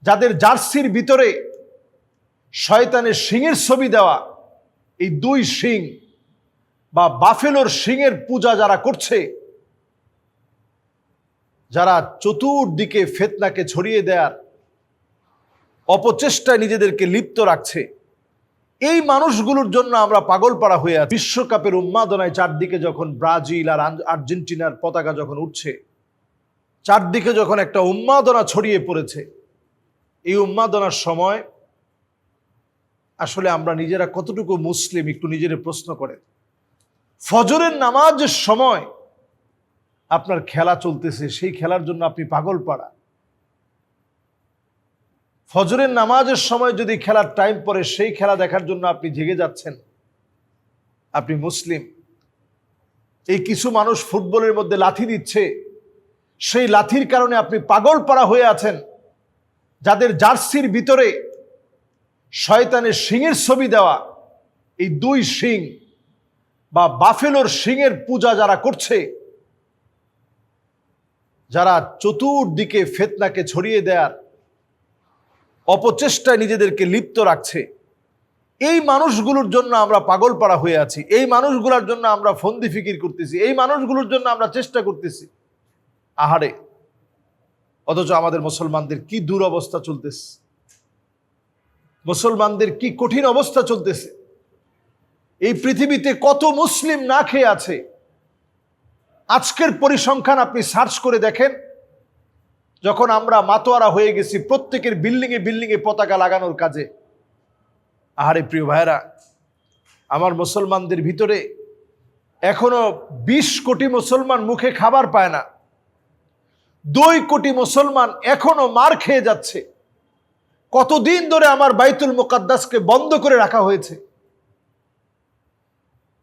যাদের জার্সির ভিতরে শয়তানের শিংয়ের ছবি দেওয়া, এই দুই শিং বা বাফেলোর শিংয়ের পূজা যারা করছে, যারা চতুর্দিকে ফিতনাকে ছড়িয়ে দেওয়ার অপচেষ্টায় নিজেদেরকে লিপ্ত রাখছে, এই মানুষগুলোর জন্য আমরা পাগল পাড়া হয়ে আছি। বিশ্বকাপের উন্মাদনায় চারদিকে যখন ব্রাজিল আর আর্জেন্টিনার পতাকা যখন উঠছে, চারদিকে যখন একটা উন্মাদনা ছড়িয়ে পড়েছে, এই উন্মাদনার সময় আসলে আমরা নিজেরা কতটুকু মুসলিম একটু নিজেরা প্রশ্ন করে। ফজরের নামাজের সময় আপনার খেলা চলতেছে, সেই খেলার জন্য আপনি পাগল পাড়া। ফজরের নামাজের সময় যদি খেলার টাইম পড়ে, সেই খেলা দেখার জন্য আপনি জেগে যাচ্ছেন, আপনি মুসলিম। এই কিছু মানুষ ফুটবলের মধ্যে লাথি দিচ্ছে, সেই লাথির কারণে আপনি পাগল পাড়া হয়ে আছেন। যাদের জার্সির ভিতরে শয়তানের শিংয়ের ছবি দেওয়া, এই দুই শিং বা বাফেলোর শিংয়ের পূজা যারা করছে, যারা চতুর্দিকে ফিতনাকে ছড়িয়ে দেওয়ার অপচেষ্টায় নিজেদেরকে লিপ্ত রাখছে, এই মানুষগুলোর জন্য আমরা পাগল পাড়া হয়ে আছি। এই মানুষগুলোর জন্য আমরা ফন্দি ফিকির করতেছি, এই মানুষগুলোর জন্য আমরা চেষ্টা করতেছি। আহারে, অথচ আমাদের মুসলমানদের কি দুরবস্থা চলতেছে, মুসলমানদের কি কঠিন অবস্থা চলতেছে। এই পৃথিবীতে কত মুসলিম না খেয়ে আছে। আজকের পরিসংখ্যান আপনি সার্চ করে দেখেন, যখন আমরা মাতোয়ারা হয়ে গেছি প্রত্যেকের বিল্ডিংয়ে বিল্ডিংয়ে পতাকা লাগানোর কাজে। আহারে প্রিয় ভাইরা, আমার মুসলমানদের ভিতরে এখনো 20 কোটি মুসলমান মুখে খাবার পায় না। 2 কোটি মুসলমান এখনো মার খেয়ে যাচ্ছে। কতদিন ধরে আমার বাইতুল মুকাদ্দাসকে বন্ধ করে রাখা হয়েছে,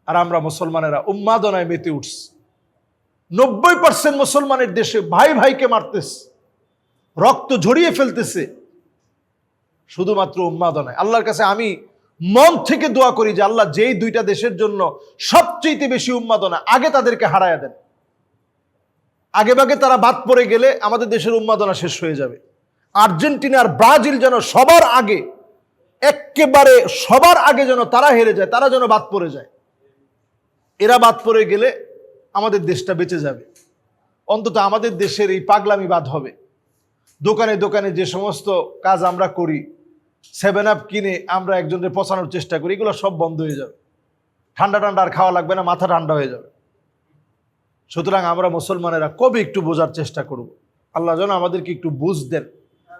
আর আমরা মুসলমানেরা উন্মাদনায় মেতে উঠছি। 90% মুসলমানের দেশে ভাই ভাইকে মারতেছে, রক্ত ঝরিয়ে ফেলতেছে, শুধুমাত্র উন্মাদনায়। আল্লাহর কাছে আমি মন থেকে দোয়া করি যে আল্লাহ যেই দুইটা দেশের জন্য সবচেয়ে বেশি উন্মাদনা, আগে তাদেরকে হারায়া দেন। আগে ভাগে তারা বাদ পড়ে গেলে আমাদের দেশের উন্মাদনা শেষ হয়ে যাবে। আর্জেন্টিনা আর ব্রাজিল যেন সবার আগে, একেবারে সবার আগে যেন তারা হেরে যায়, তারা যেন বাদ পড়ে যায়। এরা বাদ পড়ে গেলে আমাদের দেশটা বেঁচে যাবে। অন্তত আমাদের দেশের এই পাগলামি বাদ হবে। দোকানে দোকানে যে সমস্ত কাজ আমরা করি, 7 আপ কিনে আমরা একজনের পচানোর চেষ্টা করি, এগুলো সব বন্ধ হয়ে যাবে। ঠান্ডা ঠান্ডা আর খাওয়া লাগবে না, মাথা ঠান্ডা হয়ে যাবে। সুতরাং আমরা মুসলমানেরা কবে একটু বোঝার চেষ্টা করব। আল্লাহ যেন আমাদেরকে একটু বুঝ দেন,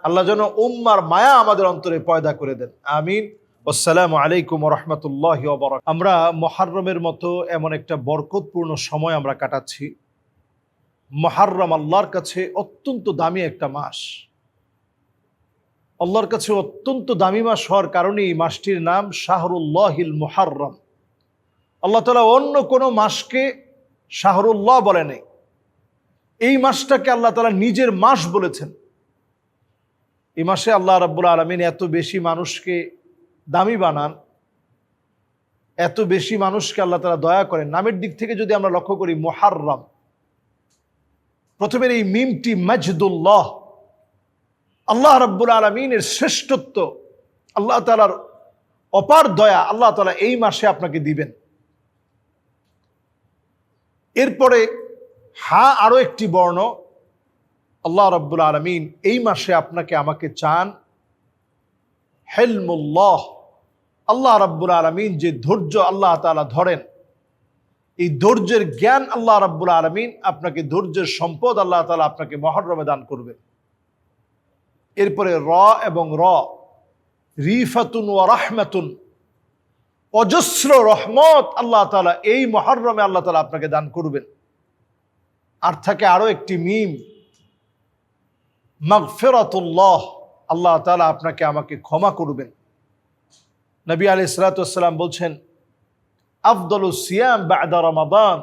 আল্লাহ যেন উম্মার মায়া আমাদের অন্তরে পয়দা করে দেন। আমিন। আসসালামু আলাইকুম ওয়া রাহমাতুল্লাহি ওয়া বারাকাতুহু। আমরা মুহররমের মতো এমন একটা বরকতপূর্ণ সময় আমরা কাটাচ্ছি। মুহররম আল্লাহর কাছে অত্যন্ত দামি একটা মাস। আল্লাহর কাছে অত্যন্ত দামি মাস হওয়ার কারণে এই মাসটির নাম শাহরুল্লাহিল মুহররম। আল্লাহ তাআলা অন্য কোনো মাসকে শাহরুল্লাহ বলে নাই, এই মাসটাকে আল্লাহ তাআলা নিজের মাস বলেছেন। এই মাসে আল্লাহ রাব্বুল আলামিন এত বেশি মানুষকে দামি বানান, এত বেশি মানুষকে আল্লাহ তাআলা দয়া করেন। নামের দিক থেকে যদি আমরা লক্ষ্য করি, মুহররম, প্রথমের এই মিমটি মাজদুল্লাহ, আল্লাহ রাব্বুল আলামিনের শ্রেষ্ঠত্ব, আল্লাহ তাআলার অপার দয়া আল্লাহ তাআলা এই মাসে আপনাকে দিবেন। এরপরে হা আরো একটি বর্ণ, আল্লাহ রাব্বুল আলামিন এই মাসে আপনাকে আমাকে চান হেলমুল্লাহ। আল্লাহ রাব্বুল আলামিন যে ধৈর্য আল্লাহ তাআলা ধরেন, এই ধৈর্যের জ্ঞান আল্লাহ রাব্বুল আলামিন আপনাকে, ধৈর্যের সম্পদ আল্লাহ তাআলা আপনাকে মুহররমে দান করবেন। এরপরে র এবং র, রিফাতুন ওয়া রাহমাতুন, অজস্র রহমত আল্লাহ তাআলা এই মুহররমে আল্লাহ তাআলা আপনাকে দান করবেন। আর থাকে আরো একটি মিম, মাগফিরাতুল্লাহ, আল্লাহ তাআলা আপনাকে আমাকে ক্ষমা করবেন। নবী আলাইহিস সালাতু ওয়াস সালাম বলছেন, আফদালুস সিয়াম বা'দা রমাদান,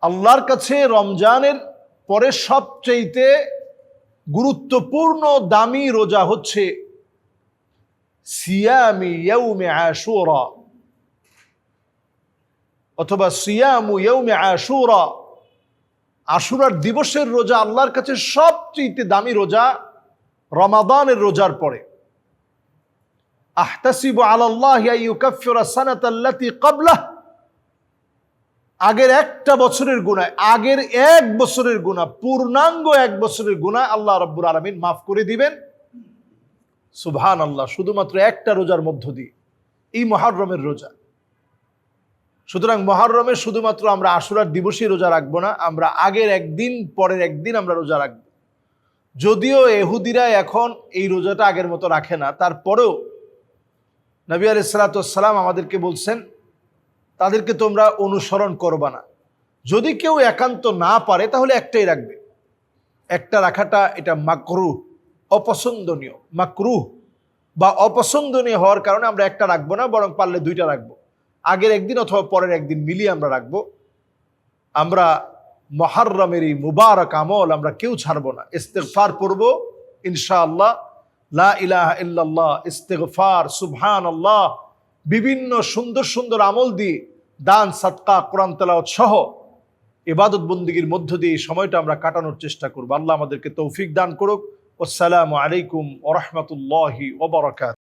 আল্লাহর কাছে রমজানের পরে সবচেয়ে গুরুত্বপূর্ণ দামি রোজা হচ্ছে সিয়ামি ইয়াউমে আশুরা, অথবা সিয়ামু ইয়াউমে আশুরা, আশুরার দিবসের রোজা আল্লাহর কাছে সবচেয়ে দামি রোজা রমাদানের রোজার পরে আহতাসিবু আলাল্লাহি আইয়ুকাফিরা সানাতাল্লাতী ক্বাবলাহ, আগের একটা বছরের গুনাহ, আগের এক বছরের গুনাহ, পূর্ণাঙ্গ এক বছরের গুনাহ আল্লাহ রাব্বুল আলামিন মাফ করে দিবেন। সুবহানাল্লাহ, শুধুমাত্র একটা রোজার মধ্য দিয়ে, এই মুহররমের রোজা। সুতরাং মুহররমে শুধুমাত্র আমরা আশুরার দিবসই রোজা রাখবো না, আমরা আগের একদিন পরের একদিন আমরা রোজা রাখবো। যদিও ইহুদিরা এখন এই রোজাটা আগের মতো রাখে না, তারপরেও নবী আলাইহিস সালাতু ওয়াস সালাম আমাদেরকে বলছেন তাদেরকে তোমরা অনুসরণ করবা না। যদি কেউ একান্ত না পারে তাহলে একটাই রাখবে। একটা রাখাটা এটা মাকরুহ, অপছন্দনীয়। মাকরুহ বা অপছন্দনীয় হওয়ার কারণে আমরা একটা রাখবো না, বরং পারলে দুইটা রাখবো। আগের একদিন অথবা পরের একদিন মিলিয়ে আমরা রাখবো। আমরা মুহররমের এই মুবারক আমল আমরা কেউ ছাড়বো না। ইস্তিগফার পড়ব ইনশাআল্লাহ, লা ইলাহা ইল্লাল্লাহ, ইস্তিগফার, সুবহানাল্লাহ, বিভিন্ন সুন্দর সুন্দর আমল দিয়ে, দান, সাদকা, কোরআন তেলাওয়াত সহ ইবাদত বন্দেগীর মধ্য দিয়ে এই সময়টা আমরা কাটানোর চেষ্টা করব। আল্লাহ আমাদেরকে তৌফিক দান করুক। আসসালামু আলাইকুম ওয়া রাহমাতুল্লাহি ওয়া বারাকাতুহু।